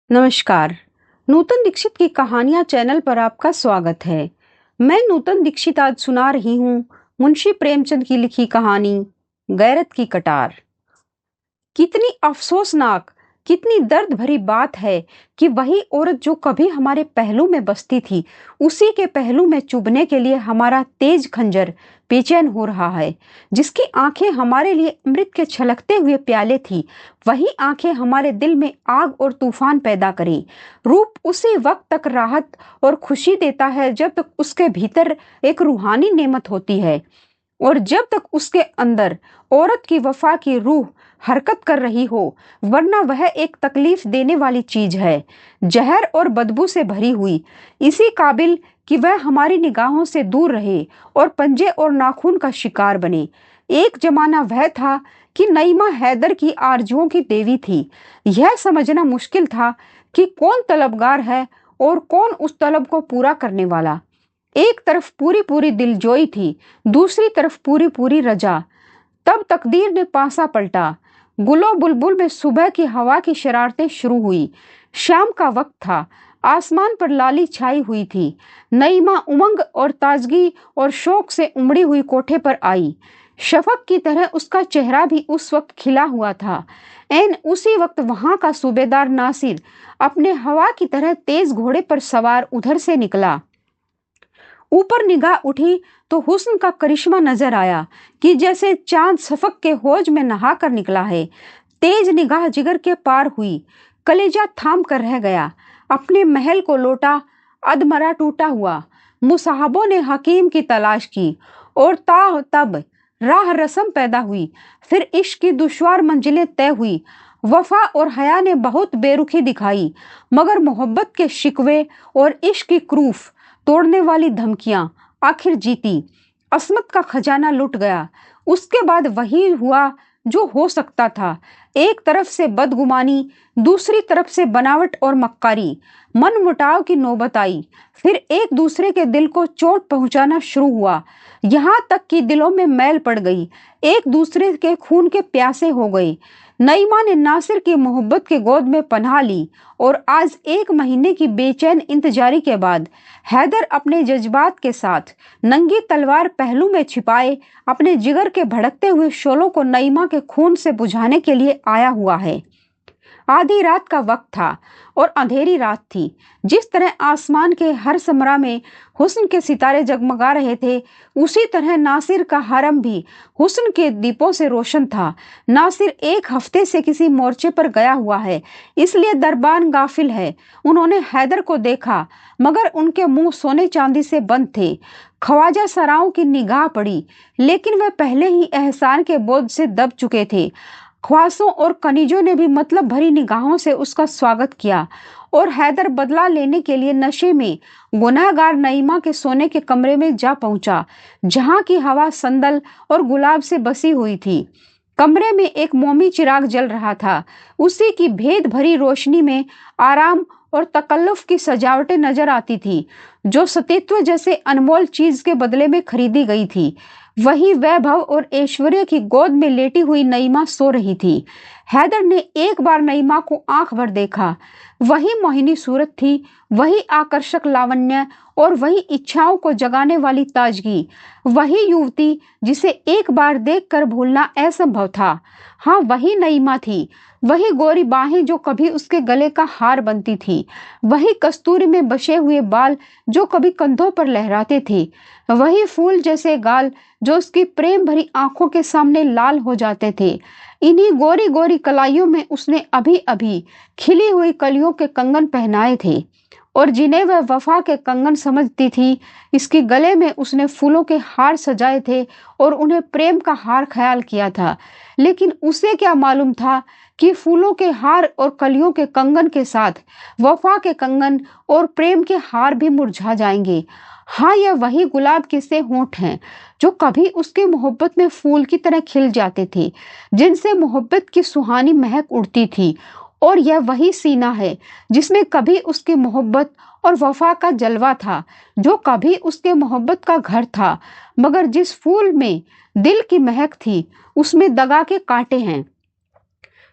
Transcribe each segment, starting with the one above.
नमस्कार। नूतन दीक्षित की कहानियां चैनल पर आपका स्वागत है। मैं नूतन दीक्षित आज सुना रही हूँ मुंशी प्रेमचंद की लिखी कहानी गैरत की कटार। कितनी अफसोसनाक, कितनी दर्द भरी बात है कि वही औरत जो कभी हमारे पहलू में बसती थी, उसी के पहलू में चुभने के लिए हमारा तेज खंजर बेचैन हो रहा है। जिसकी आंखें हमारे लिए अमृत के छलकते हुए प्याले थी, वही आंखें हमारे दिल में आग और तूफान पैदा करें। रूप उसी वक्त तक राहत और खुशी देता है जब तक उसके भीतर एक रूहानी नेमत होती है, और जब तक उसके अंदर औरत की वफा की रूह हरकत कर रही हो, वरना वह एक तकलीफ देने वाली चीज है, जहर और बदबू से भरी हुई, इसी काबिल कि वह हमारी निगाहों से दूर रहे और पंजे और नाखून का शिकार बने। एक जमाना वह था कि नईमा हैदर की आरजुओं की देवी थी। यह समझना मुश्किल था कि कौन तलबगार है और कौन उस तलब को पूरा करने वाला। एक तरफ पूरी पूरी दिलजोई थी, दूसरी तरफ पूरी पूरी रजा। तब तकदीर ने पासा पलटा। गुलो बुलबुल में सुबह की हवा की शरारतें शुरू हुई। शाम का वक्त था, आसमान पर लाली छाई हुई थी। नईमा उमंग और ताजगी और शौक से उमड़ी हुई कोठे पर आई। शफक की तरह उसका चेहरा भी उस वक्त खिला हुआ था। एन उसी वक्त वहां का सूबेदार नासिर अपने हवा की तरह तेज घोड़े पर सवार उधर से निकला। ऊपर निगाह उठी तो हुस्न का करिश्मा नजर आया कि जैसे चांद सफक के हौज में नहा कर निकला है। तेज निगाह जिगर के पार हुई, कलेजा थाम कर रह गया। अपने महल को लौटा, अधमरा टूटा हुआ। मुसाहबों ने हकीम की तलाश की और तब राह रस्म पैदा हुई। फिर इश्क की दुश्वार मंजिलें तय हुई। वफा और हया ने बहुत बेरुखी दिखाई, मगर मोहब्बत के शिकवे और इश्क की क्रूफ तोड़ने वाली धमकियां आखिर जीती। अस्मत का खजाना लुट गया। उसके बाद वही हुआ जो हो सकता था। एक तरफ से बदगुमानी, दूसरी तरफ से बनावट और मक्कारी। मन मुटाव की नौबत आई। फिर एक दूसरे के दिल को चोट पहुंचाना शुरू हुआ, यहाँ तक कि दिलों में मैल पड़ गई, एक दूसरे के खून के प्यासे हो गए। नईमा ने नासिर की मोहब्बत के गोद में पनाह ली, और आज 1 महीने की बेचैन इंतजारी के बाद हैदर अपने जज्बात के साथ नंगी तलवार पहलू में छिपाए अपने जिगर के भड़कते हुए शोलों को नईमा के खून से बुझाने के लिए आया हुआ है। आधी रात का वक्त था और अंधेरी रात थी। जिस तरह आसमान के हर समरा में हुस्न के सितारे जगमगा रहे थे, उसी तरह नासिर का हरम भी हुस्न के दीपों से रोशन था। नासिर 1 हफ्ते से किसी मोर्चे पर गया हुआ है, इसलिए दरबान गाफिल है। उन्होंने हैदर को देखा, मगर उनके मुंह सोने चांदी से बंद थे। ख्वाजा सराओं की निगाह पड़ी, लेकिन वे पहले ही एहसान के बोझ से दब चुके थे। ख्वासों और कनीजों ने भी मतलब भरी निगाहों से उसका स्वागत किया, और हैदर बदला लेने के लिए नशे में गुनाहगार नईमा के सोने के कमरे में जा पहुंचा, जहां की हवा संदल और गुलाब से बसी हुई थी। कमरे में एक मोमी चिराग जल रहा था। उसी की भेद भरी रोशनी में आराम और तकल्लुफ की सजावटें नजर आती थी, जो सतीत्व जैसे अनमोल चीज के बदले में खरीदी गई थी। वही वैभव और ऐश्वर्य की गोद में लेटी हुई नईमा सो रही थी। हैदर ने एक बार नईमा को आंख भर देखा। वही मोहिनी सूरत थी, वही आकर्षक लावण्य और वही इच्छाओं को जगाने वाली ताजगी। वही युवती जिसे एक बार देखकर भूलना असंभव था। हाँ, वही नईमा थी। वही गोरी बाहें जो कभी उसके गले का हार बनती थी। वही कस्तूरी में बसे हुए बाल जो कभी कंधों पर लहराते थे। वही फूल जैसे गाल जो उसकी प्रेम भरी आंखों के सामने लाल हो जाते थे। इन्हीं गोरी गोरी कलाइयों में उसने अभी अभी खिली हुई कलियों के कंगन पहनाए थे, और जिन्हें वह वफा के कंगन समझती थी। इसके गले में उसने फूलों के हार सजाए थे और उन्हें प्रेम का हार ख्याल किया था। लेकिन उसे क्या मालूम था कि फूलों के हार और कलियों के कंगन के साथ वफा के कंगन और प्रेम के हार भी मुरझा जाएंगे। हाँ, यह वही गुलाब के से होंठ हैं जो कभी उसके मोहब्बत में फूल की तरह खिल जाते थे, जिनसे मोहब्बत की सुहानी महक उड़ती थी। और यह वही सीना है जिसमें कभी उसकी मोहब्बत और वफा का जलवा था, जो कभी उसके मोहब्बत का घर था। मगर जिस फूल में दिल की महक थी, उसमें दगा के कांटे हैं।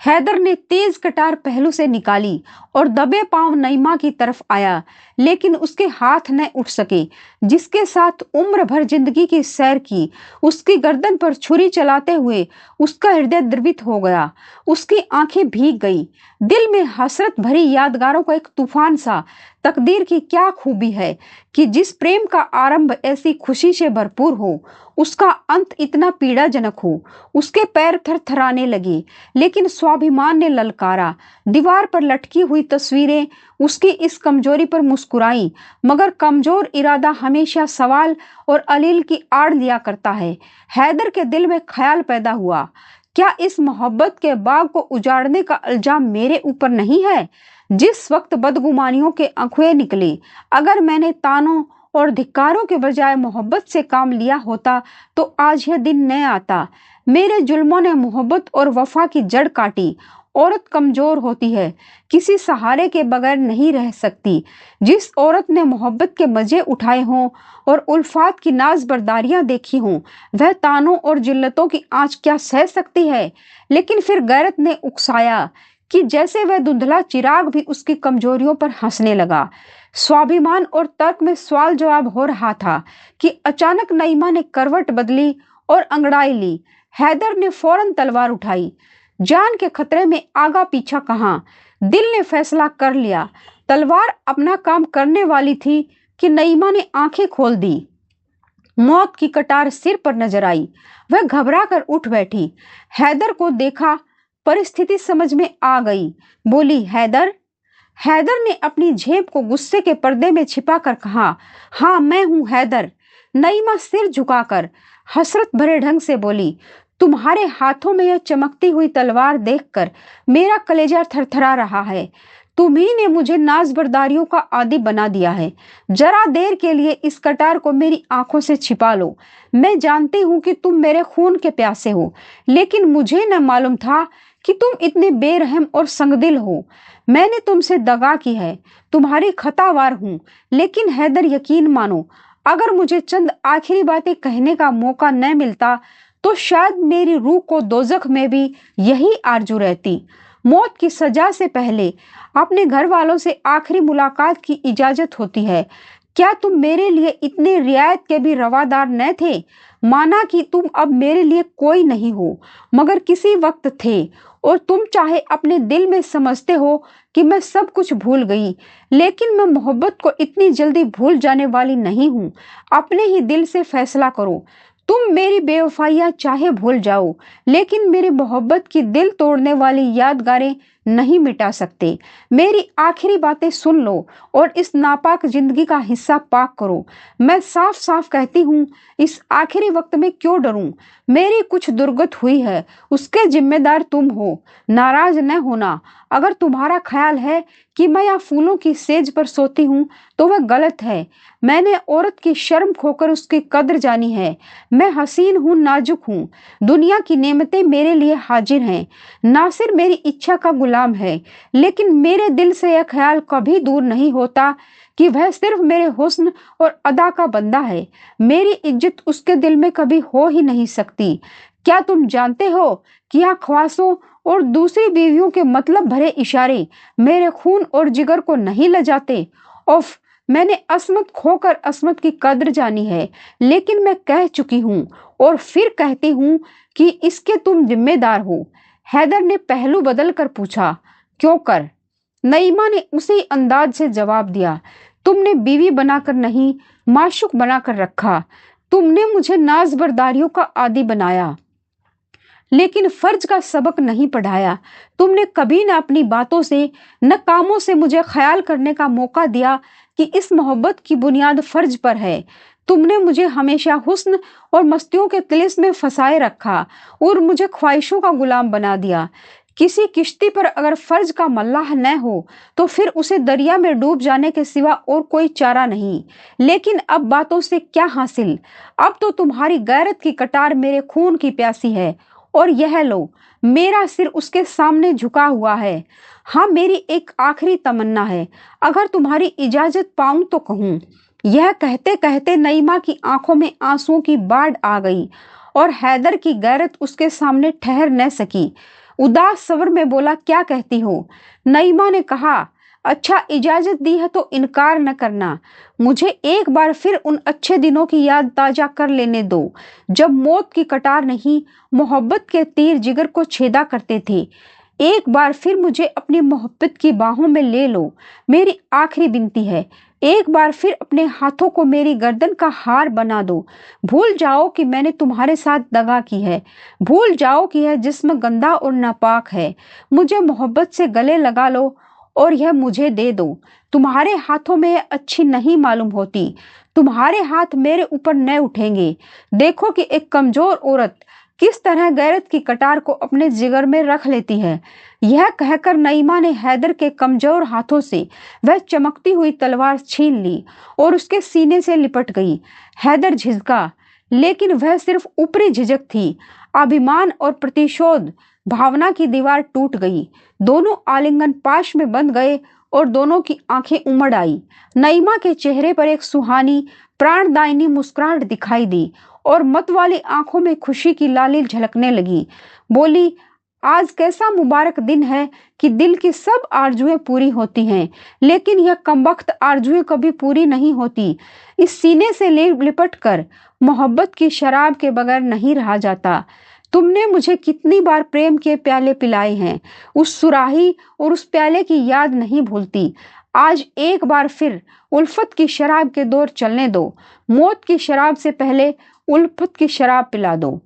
हैदर ने तेज कटार पहलू से निकाली और दबे पांव नईमा की तरफ आया, लेकिन उसके हाथ न उठ सके। जिसके साथ उम्र भर जिंदगी की सैर की, उसकी गर्दन पर छुरी चलाते हुए उसका हृदय द्रवित हो गया। उसकी आंखें भीग गई। दिल में हसरत भरी यादगारों का एक तूफान सा। तकदीर की क्या खूबी है कि जिस प्रेम का आरंभ ऐसी खुशी से भरपूर हो, उसका अंत इतना पीड़ाजनक हो। उसके पैर थरथराने लगे, लेकिन स्वाभिमान ने ललकारा। दीवार पर लटकी हुई तस्वीरें उसकी इस कमजोरी पर मुस्कुराई, मगर कमजोर इरादा हमेशा सवाल और अलील की आड़ लिया करता है। हैदर के दिल में ख्याल पैदा हुआ, क्या इस मोहब्बत के बाग को उजाड़ने का इल्जाम मेरे ऊपर नहीं है? जिस वक्त बदगुमानियों के अखुए निकले, अगर मैंने तानों और धिक्कारों के बजाय मोहब्बत से काम लिया होता तो आज यह दिन न आता। मेरे जुल्मों ने मोहब्बत और वफा की जड़ काटी। औरत कमजोर होती है, किसी सहारे के बगैर नहीं रह सकती। जिस औरत ने मोहब्बत के मजे उठाए हों और उल्फात की नाज बर्दारियां देखी हों, वह तानों और जिल्लतों की आंच क्या सह सकती है? लेकिन फिर गैरत ने उकसाया कि जैसे वह धुंधला चिराग भी उसकी कमजोरियों पर हंसने लगा। स्वाभिमान और तर्क में सवाल जवाब हो रहा था कि अचानक नईमा ने करवट बदली और अंगड़ाई ली। हैदर ने फौरन तलवार उठाई। जान के खतरे में आगा पीछा कहाँ, दिल ने फैसला कर लिया। तलवार अपना काम करने वाली थी कि नईमा ने आंखें खोल दी। मौत की कटार सिर पर नजर आई। वह घबरा कर उठ बैठी। हैदर को देखा, परिस्थिति समझ में आ गई। बोली, हैदर। हैदर ने अपनी झेप को गुस्से के पर्दे में छिपाकर कहा, हाँ मैं हूं हैदर। नईमा सिर झुकाकर हसरत भरे ढंग से बोली, तुम्हारे हाथों में यह चमकती हुई तलवार देखकर मेरा कलेजा थरथरा रहा है। तुम्ही ने मुझे नाजबरदारियों का आदी बना दिया है। जरा देर के लिए इस कटार को मेरी आंखों से छिपा लो। मैं जानती हूं कि तुम मेरे खून के प्यासे हो, लेकिन मुझे न मालूम था कि तुम इतने बेरहम और संगदिल हो। मैंने तुमसे दगा की है, तुम्हारी खतावार हूं। लेकिन हैदर, यकीन मानो, अगर मुझे चंद आखिरी बातें कहने का मौका न मिलता तो शायद मेरी रूह को दोजख में भी यही आरजू रहती। मौत की सजा से पहले अपने घर वालों से आखिरी मुलाकात की इजाजत होती है। क्या तुम मेरे लिए इतने रियायत के भी रवादार न थे? माना कि तुम अब मेरे लिए कोई नहीं हो, मगर किसी वक्त थे, और तुम चाहे अपने दिल में समझते हो कि मैं सब कुछ भूल गई, लेकिन मैं मोहब्बत को इतनी जल्दी भूल जाने वाली नहीं हूँ। अपने ही दिल से फैसला करो। तुम मेरी बेवफाइयां चाहे भूल जाओ, लेकिन मेरी मोहब्बत की दिल तोड़ने वाली यादगारें नहीं मिटा सकते। मेरी आखिरी बातें सुन लो और इस नापाक जिंदगी का हिस्सा पाक करो। मैं साफ साफ कहती हूँ, इस आखिरी वक्त में क्यों डरूं? मेरी कुछ दुर्गत हुई है, उसके जिम्मेदार तुम हो। नाराज न होना। अगर तुम्हारा ख्याल है कि मैं यहाँ फूलों की सेज पर सोती हूँ तो वह गलत है। मैंने औरत की शर्म खोकर उसकी कद्र जानी है। मैं हसीन हूँ, नाजुक हूँ। दुनिया की नेमतें मेरे लिए हाजिर हैं। नासिर मेरी इच्छा का गुलाम है, लेकिन मेरे दिल से यह ख्याल कभी दूर नहीं होता कि वह सिर्फ मेरे हुस्न और अदा का बंदा है। मेरी इज्जत उसके दिल में कभी हो ही नहीं सकती। क्या तुम जानते हो कि यह ख्वासों और दूसरी बीवियों के मतलब भरे इशारे मेरे खून और जिगर को नहीं लजाते? उफ, मैंने असमत खोकर असमत की कद्र जानी है, लेकिन मैं कह चुकी हूँ और फिर कहती हूँ कि इसके तुम जिम्मेदार हो। हैदर ने पहलू बदल कर पूछा, क्यों कर? नईमा ने उसी अंदाज से जवाब दिया, तुमने बीवी बनाकर नहीं, माशूक बनाकर रखा। तुमने मुझे नाजबरदारियों का आदी बनाया, लेकिन फर्ज का सबक नहीं पढ़ाया। तुमने कभी न अपनी बातों से न कामों से मुझे ख्याल करने का मौका दिया कि इस मोहब्बत की बुनियाद फर्ज पर है। तुमने मुझे हमेशा हुस्न और मस्तियों के तिलिस्म में फंसाए रखा और मुझे ख्वाहिशों का गुलाम बना दिया। किसी किश्ती पर अगर फर्ज का मल्लाह न हो तो फिर उसे दरिया में डूब जाने के सिवा और कोई चारा नहीं। लेकिन अब बातों से क्या हासिल? अब तो तुम्हारी गैरत की कटार मेरे खून की प्यासी है, और यह लो, मेरा सिर उसके सामने झुका हुआ है। हाँ, मेरी एक आखिरी तमन्ना है, अगर तुम्हारी इजाजत पाऊं तो कहूं। यह कहते कहते नईमा की आंखों में आंसुओं की बाढ़ आ गई और हैदर की गैरत उसके सामने ठहर न सकी। उदास स्वर में बोला, क्या कहती हो? नईमा ने कहा, अच्छा इजाजत दी है तो इनकार न करना। मुझे एक बार फिर उन अच्छे दिनों की याद ताजा कर लेने दो, जब मौत की कटार नहीं, मोहब्बत के तीर जिगर को छेदा करते थे। एक बार फिर मुझे अपनी मोहब्बत की बाहों में ले लो। मेरी आखिरी विनती है, एक बार फिर अपने हाथों को मेरी गर्दन का हार बना दो। भूल जाओ कि मैंने तुम्हारे साथ दगा की है। भूल जाओ कि यह जिस्म गंदा और नापाक है। मुझे मोहब्बत से गले लगा लो और यह मुझे दे दो। तुम्हारे हाथों में यह अच्छी नहीं मालूम होती। तुम्हारे हाथ मेरे ऊपर न उठेंगे। देखो कि एक कमजोर औरत किस तरह गैरत की कटार को अपने जिगर में रख लेती है। यह कहकर नईमा ने हैदर के कमजोर हाथों से वह चमकती हुई तलवार छीन ली और उसके सीने से लिपट गई। हैदर झिझका, लेकिन वह सिर्फ ऊपरी झिझक थी। अभिमान और प्रतिशोध भावना की दीवार टूट गई। दोनों आलिंगन पाश में बंध गए और दोनों की आंखें उमड़ आई। नईमा के चेहरे पर एक सुहानी प्राणदायिनी मुस्कुराहट दिखाई दी और मत वाली आंखों में खुशी की लाली झलकने लगी। बोली, आज कैसा मुबारक दिन है कि दिल की सब आरजुएं पूरी होती हैं, लेकिन यह कमबख्त आरजुएं कभी पूरी नहीं होती। इस सीने से लिपट कर मोहब्बत की शराब के बगैर नहीं रहा जाता। तुमने मुझे कितनी बार प्रेम के प्याले पिलाए हैं, उस सुराही और उस प्याले की याद नहीं भूलती। आज एक बार फिर उल्फत की शराब के दौर चलने दो। मौत की शराब से पहले उल्फत की शराब पिला दो।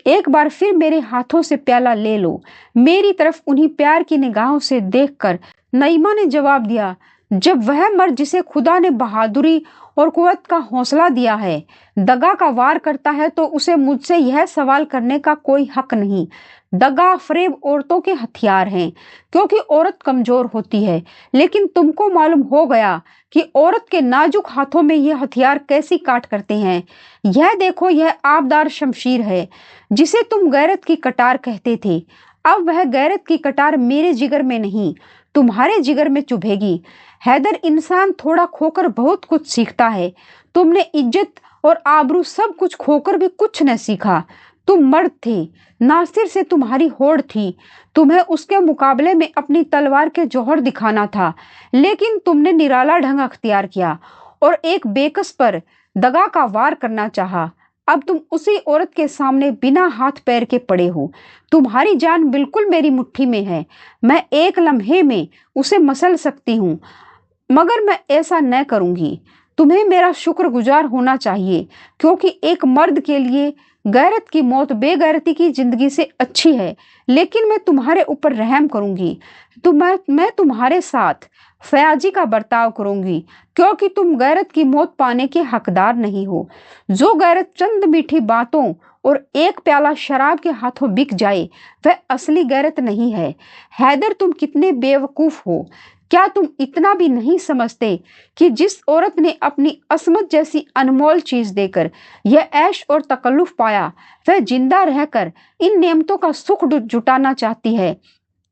एक बार फिर मेरे हाथों से प्याला ले लो। मेरी तरफ उन्हीं प्यार की निगाहों से देखकर नईमा ने जवाब दिया, जब वह मर्द जिसे खुदा ने बहादुरी और कुव्वत का हौसला दिया है दगा का वार करता है, तो उसे मुझसे यह सवाल करने का कोई हक नहीं। दगा फरेब औरतों के हथियार हैं, क्योंकि औरत कमजोर होती है। लेकिन तुमको मालूम हो गया कि औरत के नाजुक हाथों में यह हथियार कैसी काट करते हैं। यह देखो, यह आबदार शमशीर है जिसे तुम गैरत की कटार कहते थे। अब वह गैरत की कटार मेरे जिगर में नहीं, तुम्हारे जिगर में चुभेगी। हैदर, इंसान थोड़ा खोकर बहुत कुछ सीखता है। तुमने इज्जत और आबरू सब कुछ खोकर भी कुछ न सीखा। तुम मर्द थे, नासिर से तुम्हारी होड़ थी। तुम्हें उसके मुकाबले में अपनी तलवार के जौहर दिखाना था, लेकिन तुमने निराला ढंग अख्तियार किया और एक बेकस पर दगा का वार करना चाहा। अब तुम उसी औरत के सामने बिना हाथ पैर के पड़े हो। तुम्हारी जान बिल्कुल मेरी मुट्ठी में है। मैं एक लम्हे में उसे मसल सकती हूँ, मगर मैं ऐसा न करूंगी। तुम्हें मेरा शुक्रगुजार होना चाहिए, क्योंकि एक मर्द के लिए गैरत की मौत बेगैरती की जिंदगी से अच्छी है। लेकिन मैं तुम्हारे ऊपर रहम करूंगी। मैं तुम्हारे साथ फयाजी का बर्ताव करूंगी, क्योंकि तुम गैरत की मौत पाने के हकदार नहीं हो। जो गैरत चंद मीठी बातों और एक प्याला शराब के हाथों बिक जाए, वह असली गैरत नहीं है। हैदर, तुम कितने बेवकूफ हो। क्या तुम इतना भी नहीं समझते कि जिस औरत ने अपनी असमत जैसी अनमोल चीज देकर यह ऐश और तकल्लुफ पाया, वह जिंदा रहकर इन नेमतों का सुख जुटाना चाहती है।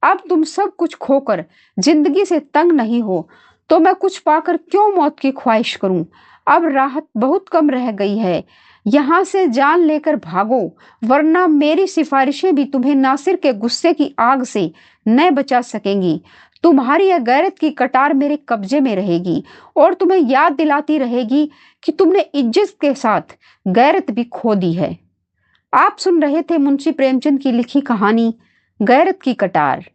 अब तुम सब कुछ खोकर जिंदगी से तंग नहीं हो, तो मैं कुछ पाकर क्यों मौत की ख्वाहिश करूं। अब राहत बहुत कम रह गई है। यहाँ से जान लेकर भागो, वरना मेरी सिफारिशें भी तुम्हें नासिर के गुस्से की आग से न बचा सकेंगी। तुम्हारी यह गैरत की कटार मेरे कब्जे में रहेगी और तुम्हें याद दिलाती रहेगी कि तुमने इज्जत के साथ गैरत भी खो दी है। आप सुन रहे थे मुंशी प्रेमचंद की लिखी कहानी गैरत की कटार।